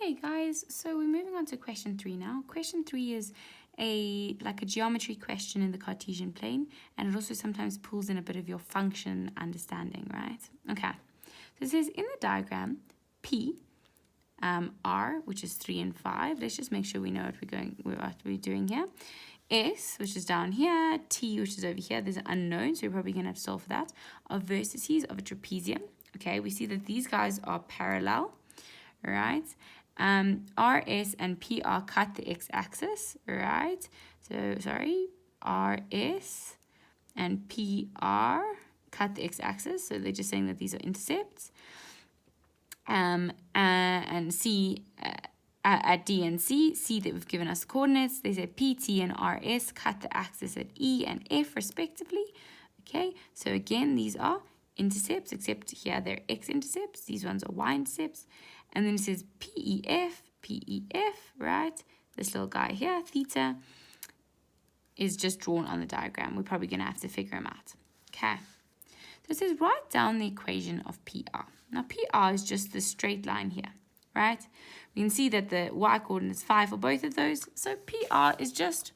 Okay guys, so we're moving on to question 3 now. Question 3 is a geometry question in the Cartesian plane, and it also sometimes pulls in a bit of your function understanding, right? Okay, so it says in the diagram P, R, which is 3 and 5. Let's just make sure we know what we're doing here. S, which is down here, T, which is over here. There's an unknown, so we're probably going to have to solve for that. Are vertices of a trapezium. Okay, we see that these guys are parallel, right? RS and PR cut the x-axis, right? So, sorry, RS and PR cut the x-axis, so they're just saying that these are intercepts. And C, at D and C that we've given us coordinates. They said PT and RS cut the axis at E and F respectively. Okay, so again, these are intercepts, except here they're x-intercepts. These ones are y-intercepts. And then it says PEF, right? This little guy here, theta, is just drawn on the diagram. We're probably going to have to figure him out. Okay. So it says write down the equation of PR. Now, PR is just the straight line here, right? We can see that the y coordinate is 5 for both of those. So PR is just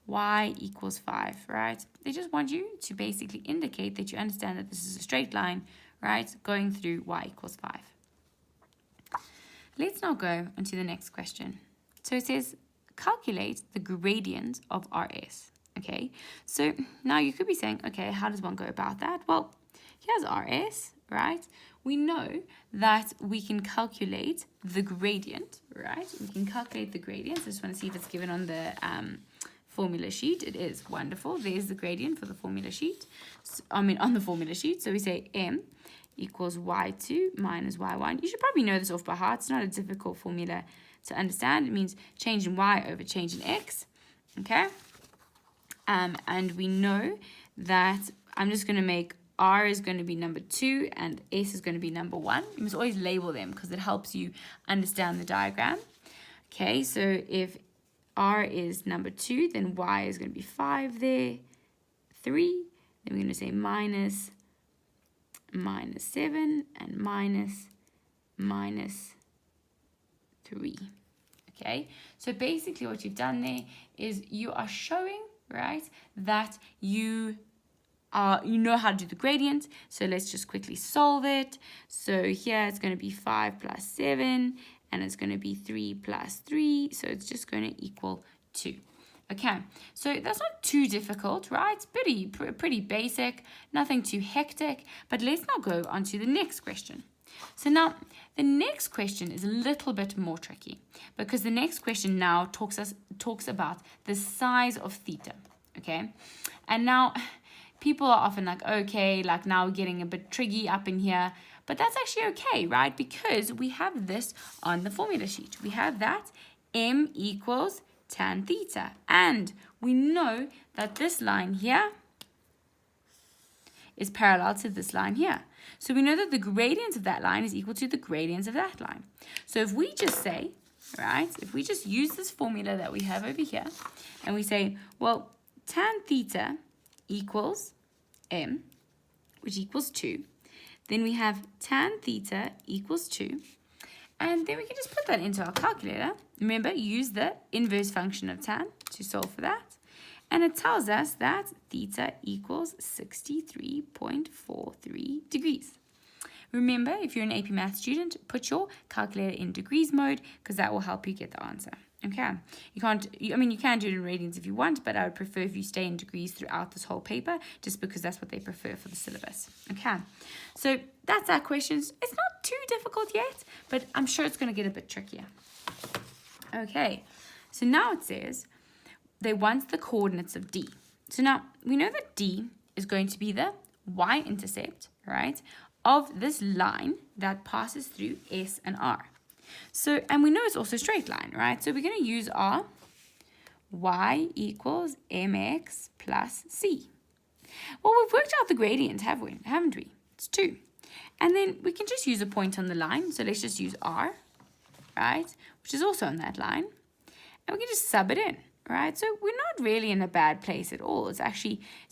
y equals 5, right? They just want you to basically indicate that you understand that this is a straight line, right, going through y equals 5. Let's now go on to the next question. So it says, calculate the gradient of RS. Okay, so now you could be saying, okay, how does one go about that? Well, here's RS, right? We know that we can calculate the gradient, right? We can calculate the gradient. I just want to see if it's given on the formula sheet. It is. Wonderful. There's the gradient for the formula sheet. So, on the formula sheet. So we say M equals y2 minus y1. You should probably know this off by heart. It's not a difficult formula to understand. It means change in y over change in x. Okay? And we know that I'm just going to make R is going to be number 2 and S is going to be number 1. You must always label them because it helps you understand the diagram. Okay, so if R is number 2, then Y is going to be 5 there, 3. Then we're going to say minus 7 and minus 3. Okay, so basically what you've done there is you are showing, right, that you know how to do the gradient. So let's just quickly solve it. So here it's going to be 5 plus 7, and it's going to be 3 plus 3. So it's just going to equal 2. Okay, so that's not too difficult, right? It's pretty basic, nothing too hectic. But let's now go on to the next question. So now the next question is a little bit more tricky because the next question now talks about the size of theta. Okay, and now people are often like, okay, like now we're getting a bit tricky up in here, but that's actually okay, right? Because we have this on the formula sheet. We have that M equals tan theta, and we know that this line here is parallel to this line here. So we know that the gradient of that line is equal to the gradient of that line. So if we just say, right, if we just use this formula that we have over here, and we say, well, tan theta equals M, which equals 2. Then we have tan theta equals 2. And then we can just put that into our calculator. Remember, use the inverse function of tan to solve for that. And it tells us that theta equals 63.43 degrees. Remember, if you're an AP Math student, put your calculator in degrees mode because that will help you get the answer. Okay, you can do it in radians if you want, but I would prefer if you stay in degrees throughout this whole paper, just because that's what they prefer for the syllabus. Okay, so that's our questions. It's not too difficult yet, but I'm sure it's going to get a bit trickier. Okay, so now it says they want the coordinates of D. So now we know that D is going to be the y-intercept, right, of this line that passes through S and R. So, and we know it's also a straight line, right? So we're going to use our y equals mx plus c. Well, we've worked out the gradient, haven't we? It's 2. And then we can just use a point on the line. So let's just use r, right, which is also on that line. And we can just sub it in, right? So we're not really in a bad place at all. It's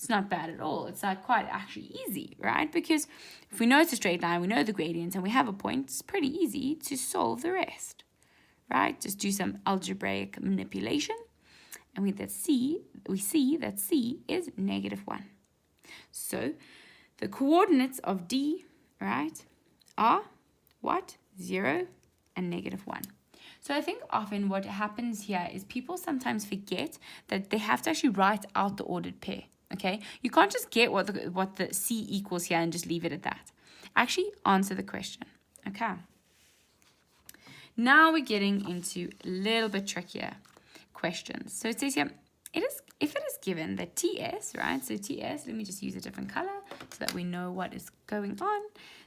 not bad at all. It's like quite actually easy, right? Because if we know it's a straight line, we know the gradient, and we have a point, it's pretty easy to solve the rest, right? Just do some algebraic manipulation. And we see that C is -1. So the coordinates of D, right, are what? 0 and -1. So I think often what happens here is people sometimes forget that they have to actually write out the ordered pair, okay? You can't just get what the C equals here and just leave it at that. Actually answer the question, okay? Now we're getting into a little bit trickier questions. So it says here, if it is given that TS, right? So TS, let me just use a different color so that we know what is going on.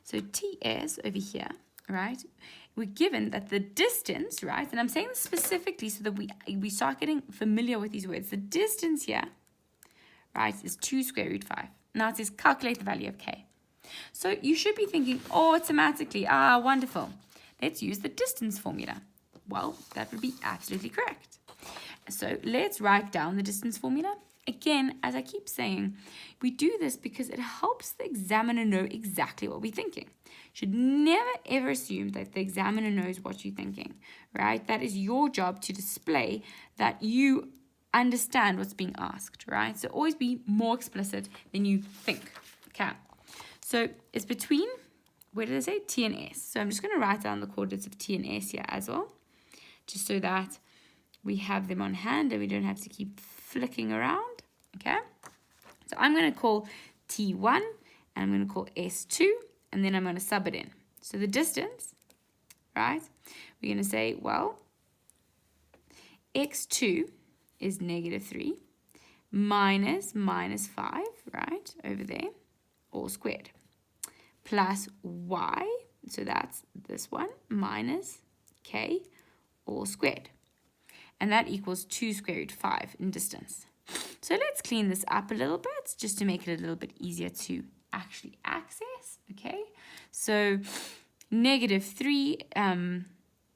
So TS over here, right? We're given that the distance, right? And I'm saying this specifically so that we start getting familiar with these words. The distance here, right, is 2 square root 5. Now it says calculate the value of K. So you should be thinking automatically, wonderful. Let's use the distance formula. Well, that would be absolutely correct. So let's write down the distance formula. Again, as I keep saying, we do this because it helps the examiner know exactly what we're thinking. Should never ever assume that the examiner knows what you're thinking, right? That is your job to display that you understand what's being asked, right? So always be more explicit than you think, okay? So it's between, where did I say? T and S. So I'm just going to write down the coordinates of T and S here as well, just so that we have them on hand and we don't have to keep flicking around, okay? So I'm going to call T1 and I'm going to call S2 and then I'm going to sub it in. So the distance, right, we're going to say, well, X2 is -3 minus -5, right, over there, all squared, plus Y, so that's this one, minus K, all squared. And that equals 2 square root 5 in distance. So let's clean this up a little bit just to make it a little bit easier to actually access, okay? So -3,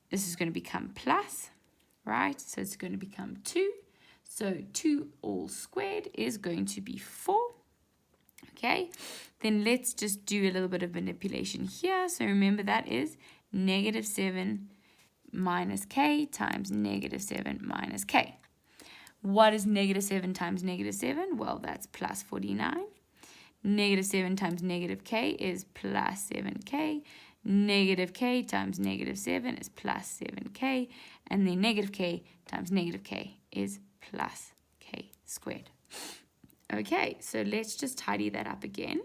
this is going to become plus, right? So it's going to become 2. So 2 all squared is going to be 4, okay? Then let's just do a little bit of manipulation here. So remember that is -7 minus K times -7 minus K. What is -7 times -7? Well, that's plus 49. -7 times -K is plus 7K. -K times -7 is plus 7K. And then -K times -K is plus K squared. Okay, so let's just tidy that up again.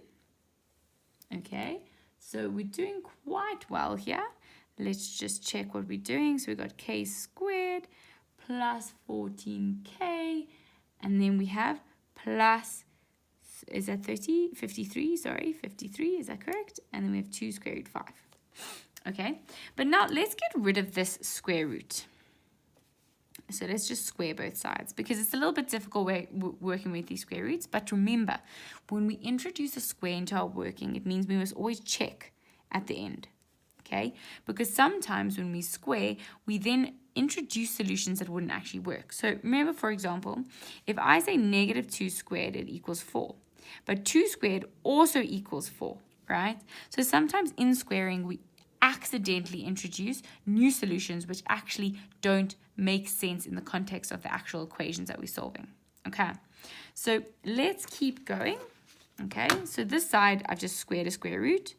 Okay, so we're doing quite well here. Let's just check what we're doing. So we got K squared plus 14K. And then we have plus, is that 53, sorry, 53, is that correct? And then we have 2 square root 5. Okay, but now let's get rid of this square root. So let's just square both sides because it's a little bit difficult working with these square roots. But remember, when we introduce a square into our working, it means we must always check at the end. Okay, because sometimes when we square, we then introduce solutions that wouldn't actually work. So remember, for example, if I say -2 squared, it equals 4. But 2 squared also equals 4, right? So sometimes in squaring, we accidentally introduce new solutions which actually don't make sense in the context of the actual equations that we're solving. Okay, so let's keep going. Okay, so this side, I've just squared a square root.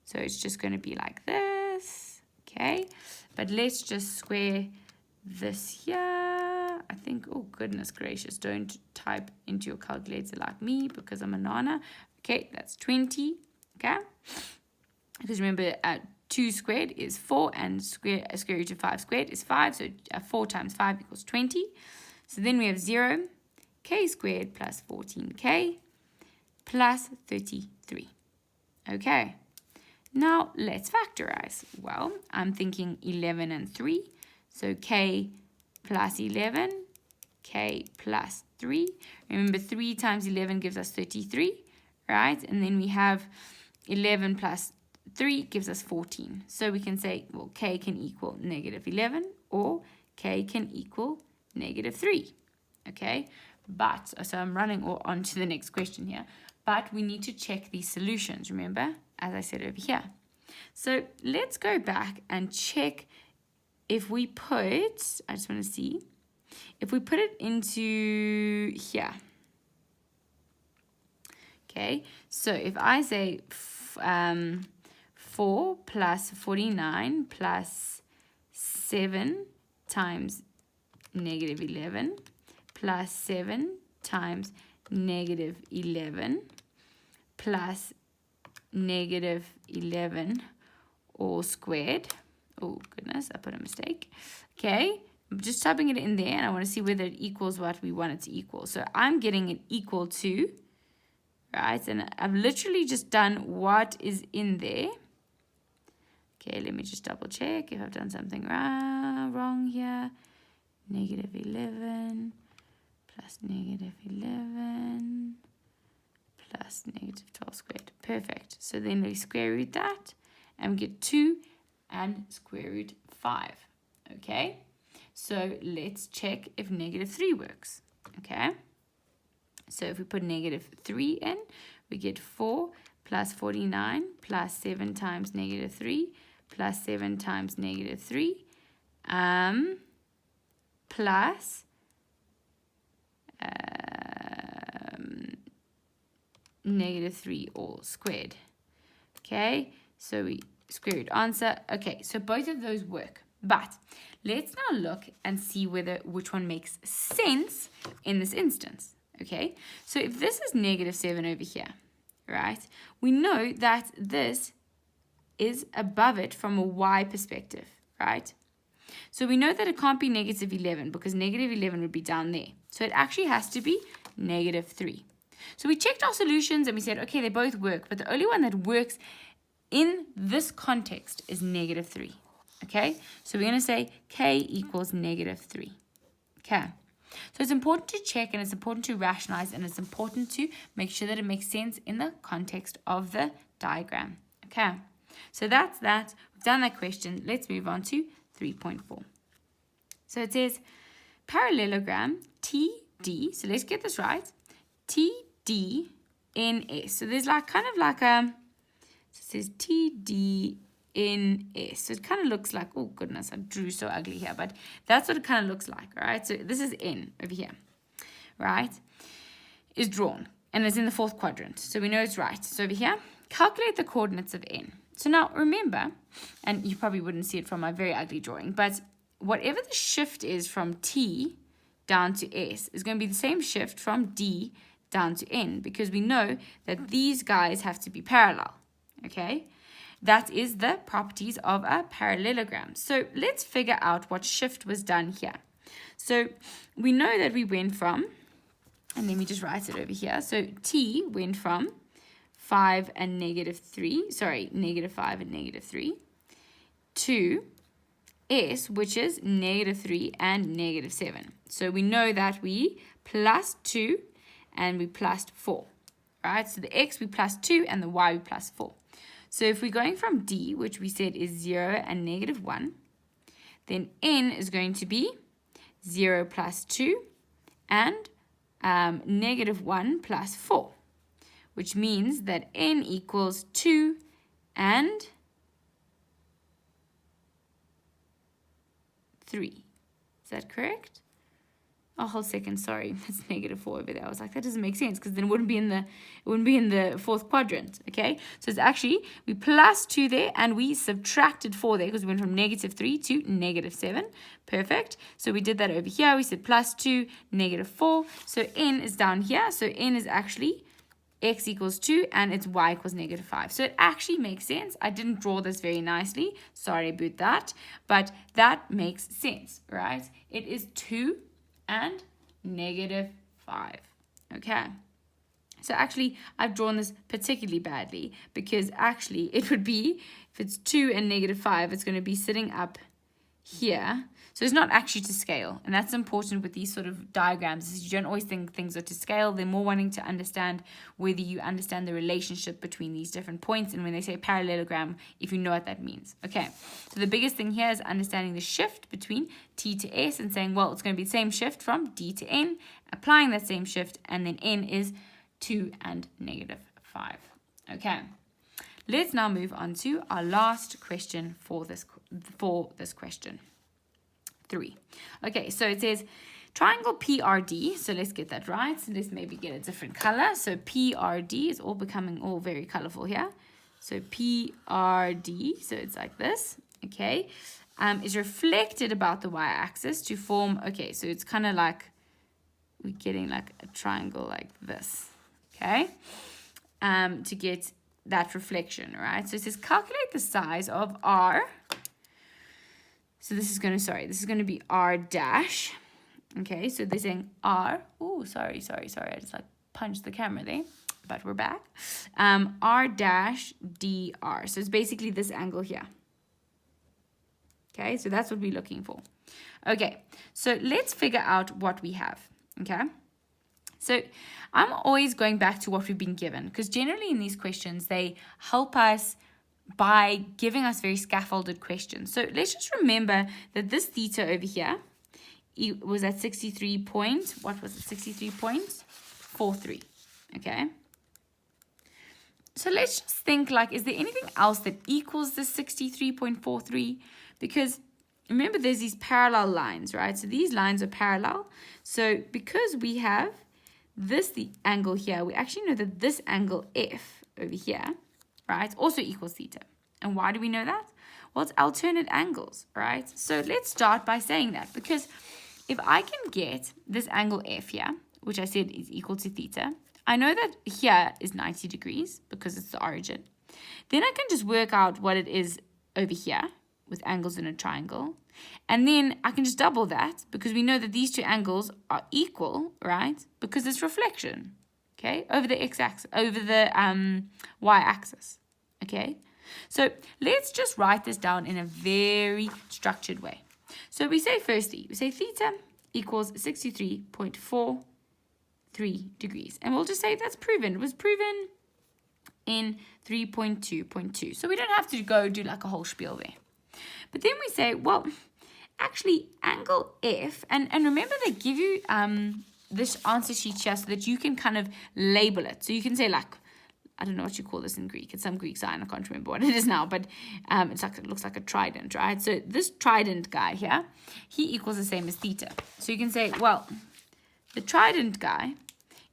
So it's just going to be like this, okay? But let's just square this here. I think, oh, goodness gracious, don't type into your calculator like me because I'm a nana. Okay, that's 20, okay? Because remember, 2 squared is 4 and square root of 5 squared is 5. So 4 times 5 equals 20. So then we have 0, K squared plus 14K plus 33, okay? Now, let's factorize. Well, I'm thinking 11 and 3. So K plus 11, K plus 3. Remember, 3 times 11 gives us 33, right? And then we have 11 plus 3 gives us 14. So we can say, well, K can equal -11 or K can equal -3, okay? But, so I'm running on to the next question here. But we need to check these solutions, remember, as I said over here. So let's go back and check if we put, I just want to see, if we put it into here, okay, so if I say 4 plus 49 plus 7 times negative 11 plus 7 times negative 11 plus negative 11 all squared. Oh goodness, I put a mistake. Okay, I'm just typing it in there and I want to see whether it equals what we want it to equal. So I'm getting it equal to, right, and I've literally just done what is in there. Okay, let me just double check if I've done something wrong here. Negative 11 plus negative 11 plus negative 12 squared. Perfect. So then we square root that and we get 2 and square root 5. Okay, so let's check if negative 3 works. Okay, so if we put negative 3 in, we get 4 plus 49 plus 7 times negative 3 plus 7 times negative 3 plus negative 3 all squared. Okay, so we square root answer. Okay, so both of those work. But let's now look and see which one makes sense in this instance. Okay, so if this is negative 7 over here, right, we know that this is above it from a y perspective, right? So we know that it can't be negative 11 because negative 11 would be down there. So it actually has to be negative 3. So we checked our solutions and we said, okay, they both work, but the only one that works in this context is negative 3. Okay, so we're going to say k equals negative 3. Okay, so it's important to check and it's important to rationalize and it's important to make sure that it makes sense in the context of the diagram. Okay, so that's that. We've done that question. Let's move on to 3.4. So it says parallelogram TD. So let's get this right. TDNS. So there's like kind of like a, so it says TDNS. So it kind of looks like, oh goodness, I drew so ugly here, but that's what it kind of looks like, right? So this is N over here, right? Is drawn and is in the fourth quadrant. So we know it's right. So over here, calculate the coordinates of N. So now remember, and you probably wouldn't see it from my very ugly drawing, but whatever the shift is from T down to S is going to be the same shift from D down to N because we know that these guys have to be parallel, okay? That is the properties of a parallelogram. So let's figure out what shift was done here. So we know that we went from, and let me just write it over here. So T went from 5 and negative 3, sorry, negative 5 and negative 3, to S, which is negative 3 and negative 7. So we know that we plus 2 and we plus 4, right? So the X we plus 2 and the Y we plus 4. So if we're going from D, which we said is 0 and negative 1, then N is going to be 0 plus 2 and negative 1 plus 4, which means that N equals 2 and 3. Is that correct? A whole second, sorry, that's negative 4 over there. I was like, that doesn't make sense because then it wouldn't be in the fourth quadrant. Okay, so it's actually we plus 2 there and we subtracted 4 there because we went from negative 3 to negative 7. Perfect. So we did that over here. We said plus 2, negative 4. So N is down here. So N is actually X equals 2 and it's Y equals negative 5. So it actually makes sense. I didn't draw this very nicely. Sorry about that. But that makes sense, right? It is 2 and negative 5. Okay. So actually, I've drawn this particularly badly because actually it would be, if it's 2 and negative 5, it's going to be sitting up here. So it's not actually to scale. And that's important with these sort of diagrams. Is you don't always think things are to scale. They're more wanting to understand whether you understand the relationship between these different points. And when they say parallelogram, if you know what that means. Okay, so the biggest thing here is understanding the shift between T to S and saying, well, it's going to be the same shift from D to N, applying that same shift, and then N is 2 and negative 5. Okay, let's now move on to our last question for this question. 3. Okay, so it says triangle PRD. So let's get that right. So let's maybe get a different color. So PRD is all becoming all very colorful here. So PRD, so it's like this, okay, is reflected about the y-axis to form, okay, so it's kind of like we're getting like a triangle like this, okay, to get that reflection, right? So it says calculate the size of R. So this is going to be R dash. Okay, so they're saying R. Oh, sorry. I just like punched the camera there, but we're back. R dash DR. So it's basically this angle here. Okay, so that's what we're looking for. Okay, so let's figure out what we have. Okay, so I'm always going back to what we've been given, because generally in these questions, they help us by giving us very scaffolded questions. So let's just remember that this theta over here, it was at 63.43. Okay. So let's just think, like, is there anything else that equals this 63.43? Because remember, there's these parallel lines, right? So these lines are parallel. So because we have the angle here, we actually know that this angle F over here, right, also equals theta. And why do we know that? Well, it's alternate angles, right? So let's start by saying that, because if I can get this angle F here, which I said is equal to theta, I know that here is 90 degrees because it's the origin. Then I can just work out what it is over here with angles in a triangle. And then I can just double that, because we know that these two angles are equal, right? Because it's reflection, okay, over the x-axis, over the y-axis, okay? So let's just write this down in a very structured way. So we say firstly, we say theta equals 63.43 degrees. And we'll just say that's proven. It was proven in 3.2.2. So we don't have to go do like a whole spiel there. But then we say, well, actually angle F, and remember they give you this answer sheet here so that you can kind of label it. So you can say, like, I don't know what you call this in Greek. It's some Greek sign. I can't remember what it is now, but it's like, it looks like a trident, right? So this trident guy here, he equals the same as theta. So you can say, well, the trident guy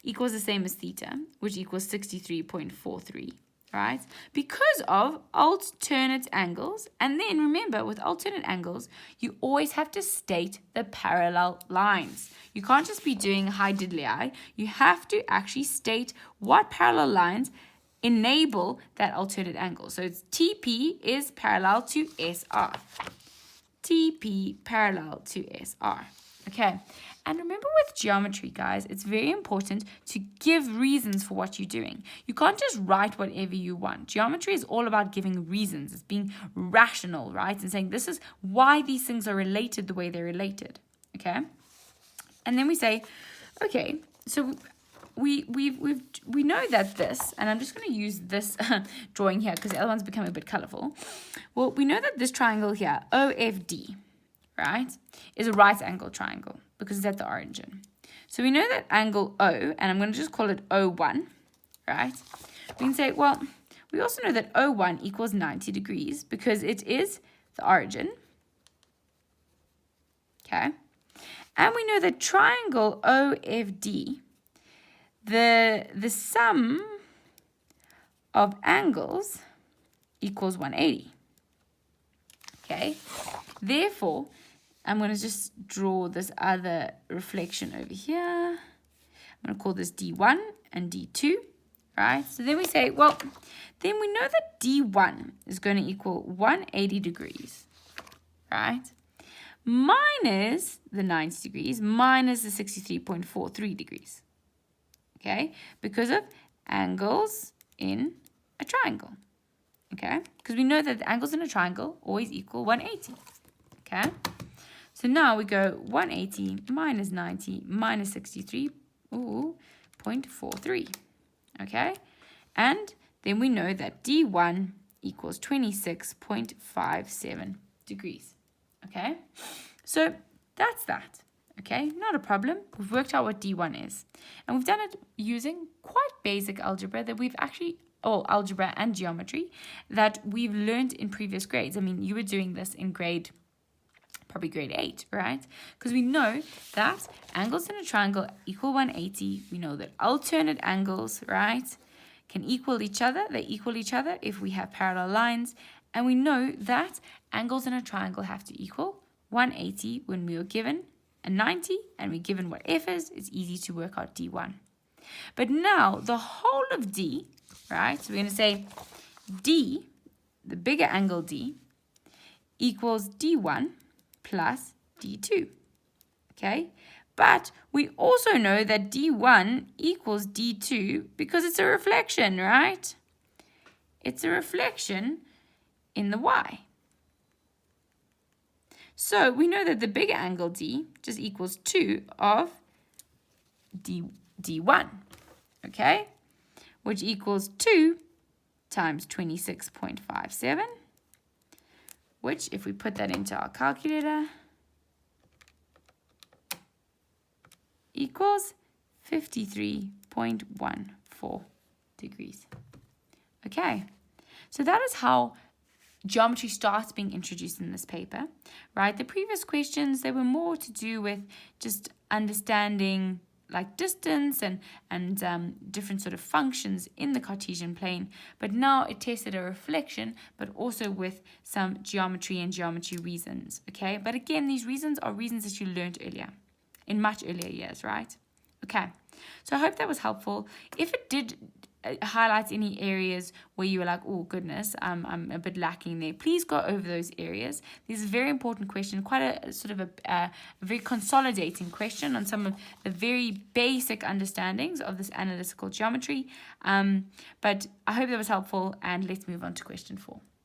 equals the same as theta, which equals 63.43, right? Because of alternate angles. And then remember, with alternate angles, you always have to state the parallel lines. You can't just be doing high diddly eye. You have to actually state what parallel lines enable that alternate angle. So it's TP is parallel to SR. TP parallel to SR. Okay. And remember, with geometry, guys, it's very important to give reasons for what you're doing. You can't just write whatever you want. Geometry is all about giving reasons. It's being rational, right? And saying this is why these things are related the way they're related. Okay. And then we say, okay, so we know that this, and I'm just going to use this drawing here because the other one's becoming a bit colorful. Well, we know that this triangle here, OFD, right, is a right angle triangle because it's at the origin. So we know that angle O, and I'm going to just call it O1, right? We can say, well, we also know that O1 equals 90 degrees because it is the origin. Okay. And we know that triangle OFD, the sum of angles equals 180. Okay. Therefore, I'm going to just draw this other reflection over here. I'm going to call this D1 and D2, right? So then we say, well, then we know that D1 is going to equal 180 degrees, right? Minus the 90 degrees, minus the 63.43 degrees, okay? Because of angles in a triangle, okay? Because we know that the angles in a triangle always equal 180, okay? So now we go 180 minus 90 minus 63.43, okay? And then we know that D1 equals 26.57 degrees, okay? So that's that, okay? Not a problem. We've worked out what D1 is. And we've done it using quite basic algebra that we've actually, algebra and geometry that we've learned in previous grades. I mean, you were doing this in grade probably grade 8, right? Because we know that angles in a triangle equal 180. We know that alternate angles, right, can equal each other. They equal each other if we have parallel lines. And we know that angles in a triangle have to equal 180 when we are given a 90 and we're given what f is. It's easy to work out d1. But now the whole of d, right, so we're going to say d, the bigger angle d, equals d1 plus d2, okay? But we also know that d1 equals d2 because it's a reflection, right? It's a reflection in the y. So we know that the bigger angle d just equals 2 of d1, okay? Which equals 2 times 26.57, which if we put that into our calculator, equals 53.14 degrees. Okay, so that is how geometry starts being introduced in this paper, right? The previous questions, they were more to do with just understanding like distance and different sort of functions in the Cartesian plane, but now it tested a reflection, but also with some geometry and geometry reasons, okay? But again, these reasons are reasons that you learned earlier, in much earlier years, right? Okay, so I hope that was helpful. If it did highlight any areas where you were like, oh goodness, I'm a bit lacking there, please go over those areas. This is a very important question, quite a sort of a very consolidating question on some of the very basic understandings of this analytical geometry. But I hope that was helpful, and let's move on to question 4.